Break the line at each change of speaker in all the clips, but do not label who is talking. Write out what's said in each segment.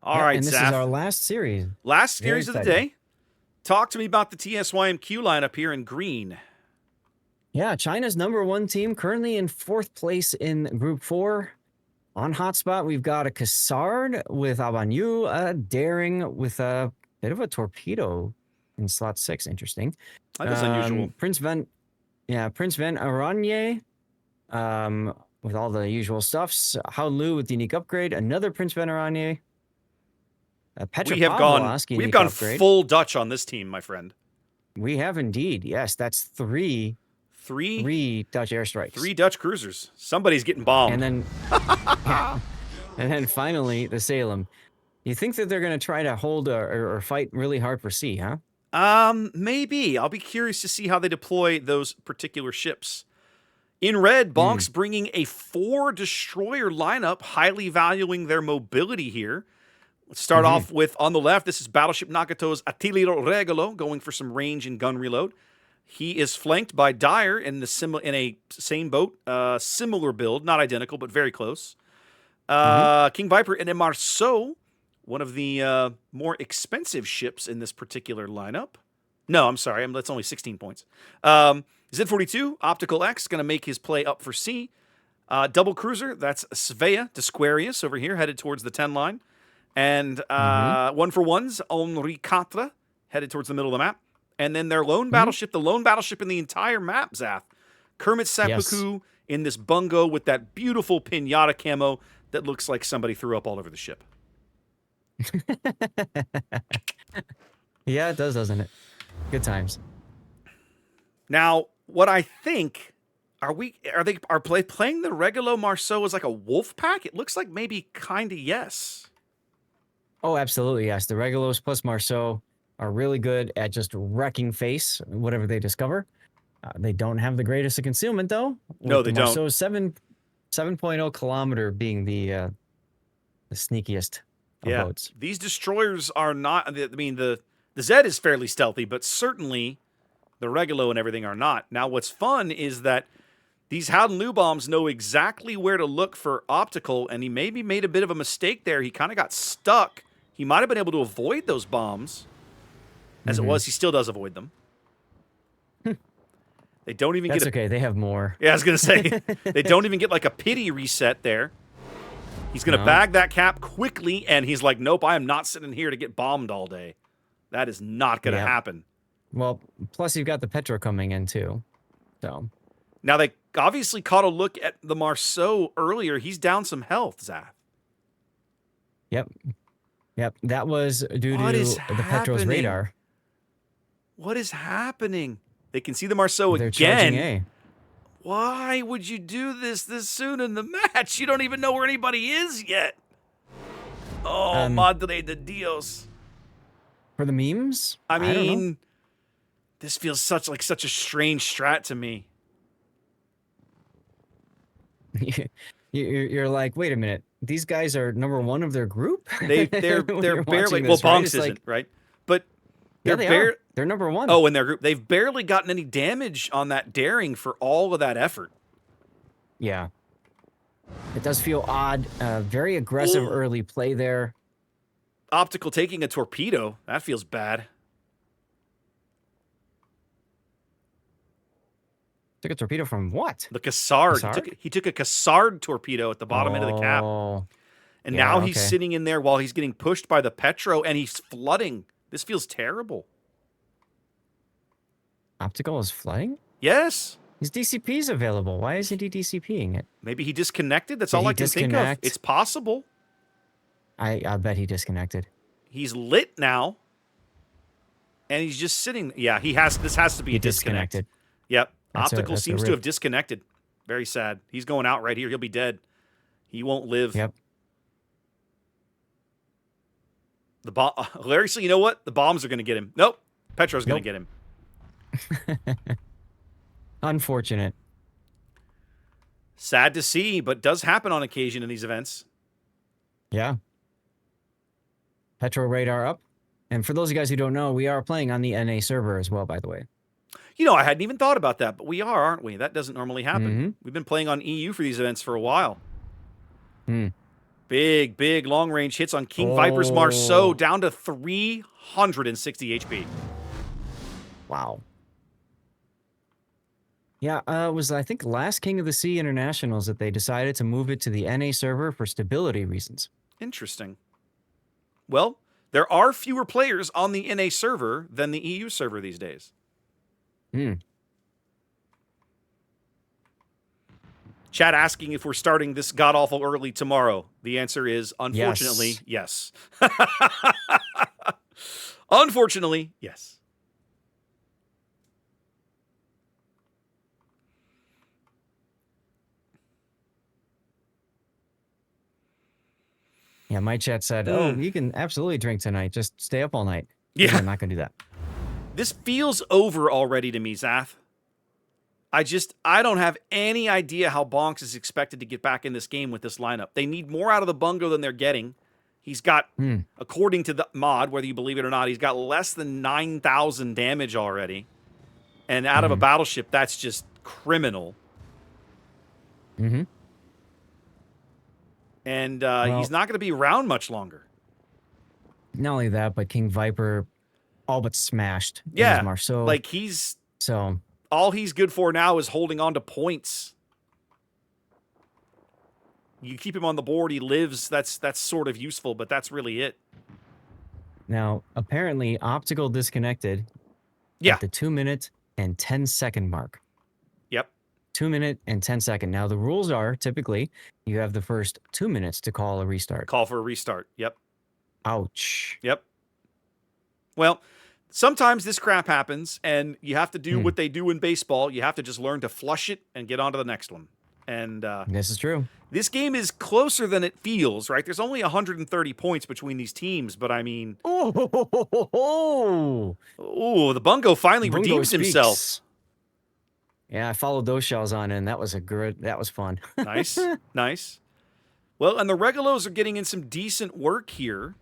All right,
And this is
Zaf.
our last series.
Last
Very
series of the
exciting.
day. Talk to me about the TSYMQ lineup here in green.
Yeah, China's #1 team currently in 4th place in Group 4. On Hotspot, we've got a Cassard with Abanyu, a Daring with a bit of a torpedo in slot 6. Interesting.
That is unusual.
Prince Van Aranye, with all the usual stuffs. Hao Lu with the unique upgrade. Another Prince Van Aranye. Petra
We've
Pavlovsky
gone
unique upgrade.
full Dutch on this team, my friend.
We have indeed. Yes, that's three Dutch airstrikes.
3 Dutch cruisers. Somebody's getting bombed.
And then, yeah. And then finally the Salem. You think that they're going to try to hold or fight really hard for C, huh?
Maybe. I'll be curious to see how they deploy those particular ships. In red, BONKZ bringing a 4 destroyer lineup, highly valuing their mobility here. Let's start off with, on the left, this is Battleship Nakato's Attilio Regolo, going for some range and gun reload. He is flanked by Dyer in a same boat, similar build, not identical, but very close. King Viper and a Marceau, one of the more expensive ships in this particular lineup. No, I'm sorry, that's only 16 points. Z42, Optical X, going to make his play up for C. Double cruiser, that's Svea Disquarius over here, headed towards the 10 line. And 1-for-1s, Henri Quatre, headed towards the middle of the map. And then their lone battleship, the lone battleship in the entire map, Zath. Kermit Seppuku in this bungo with that beautiful pinata camo that looks like somebody threw up all over the ship.
Yeah, it does, doesn't it? Good times.
Now, what I think, are they playing the Regulo Marceau as like a wolf pack? It looks like maybe kind of yes.
Oh, absolutely, yes. The Regulos plus Marceau are really good at just wrecking face, whatever they discover. They don't have the greatest of concealment, though.
No, they don't.
So 7.0 kilometer being the sneakiest of boats.
These destroyers are not, I mean, the Z is fairly stealthy, but certainly the Regulo and everything are not. Now, what's fun is that these Howden Lu bombs know exactly where to look for optical, and he maybe made a bit of a mistake there. He kind of got stuck. He might have been able to avoid those bombs. As it was, he still does avoid them. They don't even
That's
get
okay, they have more.
Yeah, I was going to say, they don't even get like a pity reset there. He's going to bag that cap quickly, and he's like, nope, I am not sitting here to get bombed all day. That is not going to happen.
Well, plus you've got the Petro coming in, too. So
now, they obviously caught a look at the Marceau earlier. He's down some health, Zach.
Yep. That was due to the Petro's radar.
What is happening? They can see the Marceau
They're
again.
charging A.
Why would you do this soon in the match? You don't even know where anybody is yet. Oh, Madre de Dios.
For the memes?
I mean, this feels such a strange strat to me.
You're like, wait a minute. These guys are #1 of their group?
They're barely, well, BONKZ isn't, right? But
they're #1.
Oh, in their group. They've barely gotten any damage on that Daring for all of that effort.
Yeah. It does feel odd. Very aggressive early play there.
Optical taking a torpedo. That feels bad.
Took a torpedo from what?
The Cassard. He took a Cassard torpedo at the bottom end of the cap. And now he's sitting in there while he's getting pushed by the Petro, and he's flooding. This feels terrible.
Optical is flooding?
Yes.
His DCP's available. Why isn't he DCPing it?
Maybe he disconnected. That's all I can think of. It's possible.
I bet he disconnected.
He's lit now. And he's just sitting. Yeah, this has to be a disconnected. Yep. Optical seems to have disconnected. Very sad. He's going out right here. He'll be dead. He won't live.
Yep.
Larry, so you know what? The bombs are going to get him. Nope. Petro's going to get him.
Unfortunate.
Sad to see, but does happen on occasion in these events.
Yeah. Petro radar up. And for those of you guys who don't know, we are playing on the NA server as well, by the way.
You know, I hadn't even thought about that, but we are, aren't we? That doesn't normally happen. We've been playing on EU for these events for a while. Big long-range hits on King Viper's Marceau,
Oh.
down to 360 HP.
Wow. Yeah, it was, I think, last King of the Sea Internationals that they decided to move it to the NA server for stability reasons.
Interesting. Well, there are fewer players on the NA server than the EU server these days.
Hmm.
Chat asking if we're starting this god-awful early tomorrow. The answer is, unfortunately, yes. Unfortunately, yes.
Yeah, my chat said, "Oh, you can absolutely drink tonight. Just stay up all night."
Yeah.
I'm not gonna do that.
This feels over already to me, Zath. I don't have any idea how BONKZ is expected to get back in this game with this lineup. They need more out of the bungo than they're getting. He's got, according to the mod, whether you believe it or not, he's got less than 9,000 damage already. And out of a battleship, that's just criminal.
Mm-hmm.
And
Well,
he's not going to be around much longer.
Not only that, but King Viper all but smashed.
Yeah,
Marceau.
like he's...
So...
all he's good for now is holding on to points. You keep him on the board, he lives. That's sort of useful, but that's really it.
Now, apparently, optical disconnected at the 2-minute and 10-second mark.
Yep.
2-minute and 10-second. Now, the rules are typically you have the first 2 minutes to call a restart.
Call for a restart. Yep.
Ouch.
Yep. Well, sometimes this crap happens, and you have to do what they do in baseball. You have to just learn to flush it and get on to the next one. And
this is true.
This game is closer than it feels, right? There's only 130 points between these teams, but I mean...
Oh,
the bungo finally
Bungo
redeems
speaks.
himself.
Yeah, I followed those shells on, and that was fun.
Nice, nice. Well, and the Regalos are getting in some decent work here.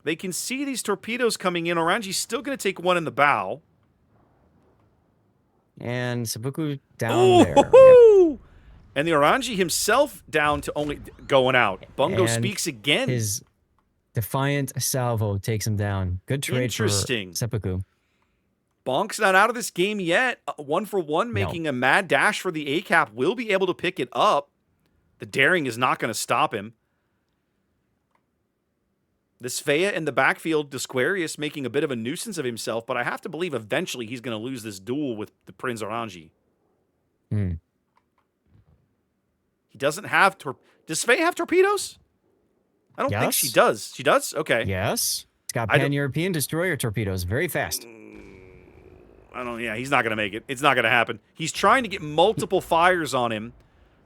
They can see these torpedoes coming in. Oranji's still going to take one in the bow.
And Seppuku down there. Yep.
And the Oranji himself down to only going out. Bungo
And
speaks again.
His defiant salvo takes him down. Good trade for Seppuku.
BONKZ not out of this game yet. 1-for-1 making a mad dash for the A-cap. Will be able to pick it up. The daring is not going to stop him. This Fea in the backfield, Disquarius making a bit of a nuisance of himself, but I have to believe eventually he's going to lose this duel with the Prince Oranji. He doesn't have... Does Fea have torpedoes? I don't think she does. She does? Okay.
Yes. It's got pan-European destroyer torpedoes. Very fast.
Yeah, he's not going to make it. It's not going to happen. He's trying to get multiple fires on him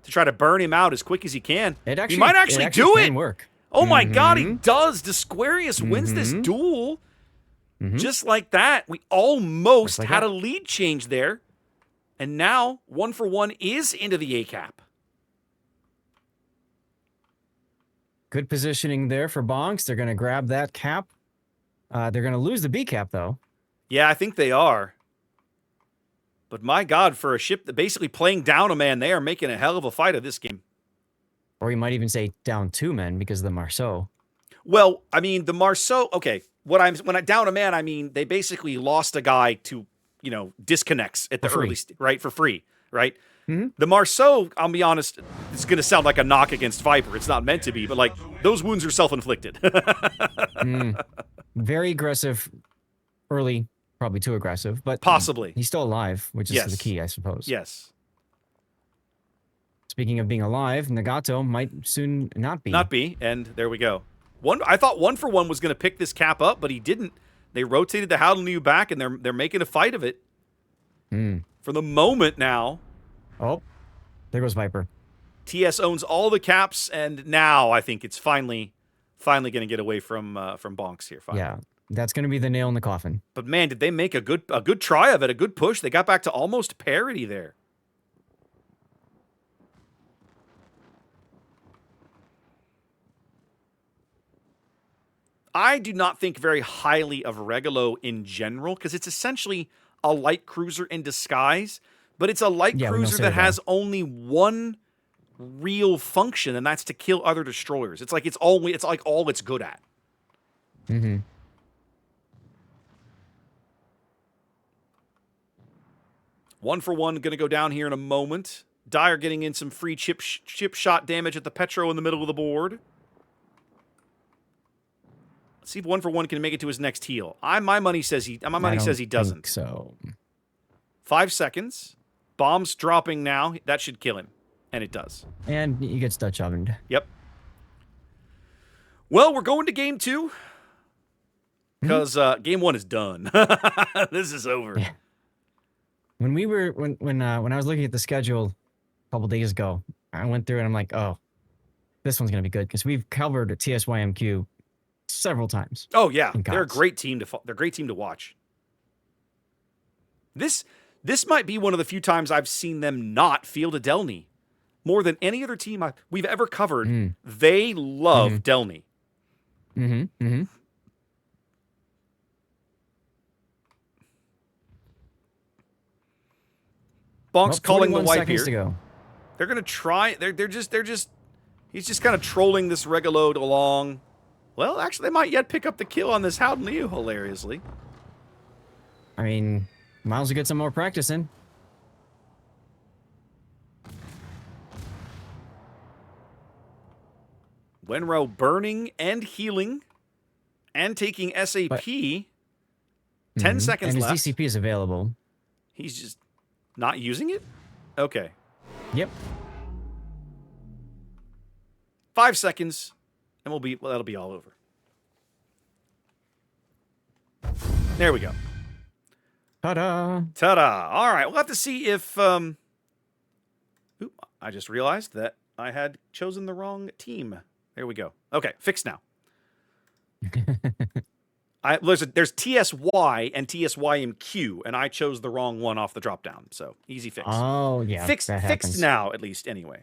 to try to burn him out as quick as he can. He might actually do it.
Work.
Oh my God, he does. Disquarius wins this duel. Just like that. We almost had a lead change there. And now 1-for-1 is into the A-cap.
Good positioning there for BONKZ. They're going to grab that cap. They're going to lose the B cap, though.
Yeah, I think they are. But my God, for a ship that basically playing down a man, they are making a hell of a fight of this game.
Or you might even say down 2 men because of the Marceau.
Well, I mean, the Marceau, okay. When I down a man, I mean, they basically lost a guy to, disconnects at the early, right? For free, right? The Marceau, I'll be honest, it's going to sound like a knock against Viper. It's not meant to be, but like those wounds are self-inflicted.
Very aggressive early, probably too aggressive, but
possibly
he's still alive, which is the key, I suppose.
Yes.
Speaking of being alive, Nagato might soon not be.
Not be, and there we go. I thought 1-for-1 was going to pick this cap up, but he didn't. They rotated the Howden back, and they're making a fight of it. For the moment now.
Oh, there goes Viper.
TS owns all the caps, and now I think it's finally going to get away from BONKZ here. Finally.
Yeah, that's going to be the nail in the coffin.
But man, did they make a good try of it, a good push. They got back to almost parity there. I do not think very highly of Regalo in general because it's essentially a light cruiser in disguise, but it's a light cruiser that has only one real function, and that's to kill other destroyers. It's like all it's good at.
Mm-hmm.
One for one going to go down here in a moment. Dyer getting in some free chip shot damage at the Petro in the middle of the board. Let's see if one for one can make it to his next heal. My money says he doesn't.
So
5 seconds. Bombs dropping now. That should kill him. And it does.
And he gets Dutch ovened.
Yep. Well, we're going to game 2. Because game 1 is done. This is over.
Yeah. When I was looking at the schedule a couple days ago, I went through and I'm like, oh, this one's gonna be good because we've covered TSYMQ several times.
Oh yeah, they're a great team to watch. This might be one of the few times I've seen them not field a Delny. More than any other team we've ever covered, they love Delny.
Mm-hmm. Mm-hmm.
Bonk's calling the wipe here.
To go.
They're gonna try. He's just kind of trolling this Regaload along. Well, actually, they might yet pick up the kill on this Howden Liu, hilariously.
I mean, Miles will get some more practice in.
Wenro burning and healing and taking SAP. 10 seconds
and his
left.
DCP is available.
He's just not using it? Okay.
Yep.
5 seconds, and that'll be all over. There we go.
Ta-da!
Ta-da! All right, we'll have to see if... Oop, I just realized that I had chosen the wrong team. There we go. Okay, fixed now. There's TSY and TSYMQ, and I chose the wrong one off the drop-down, so easy fix.
Oh, yeah.
Fixed now, at least, anyway.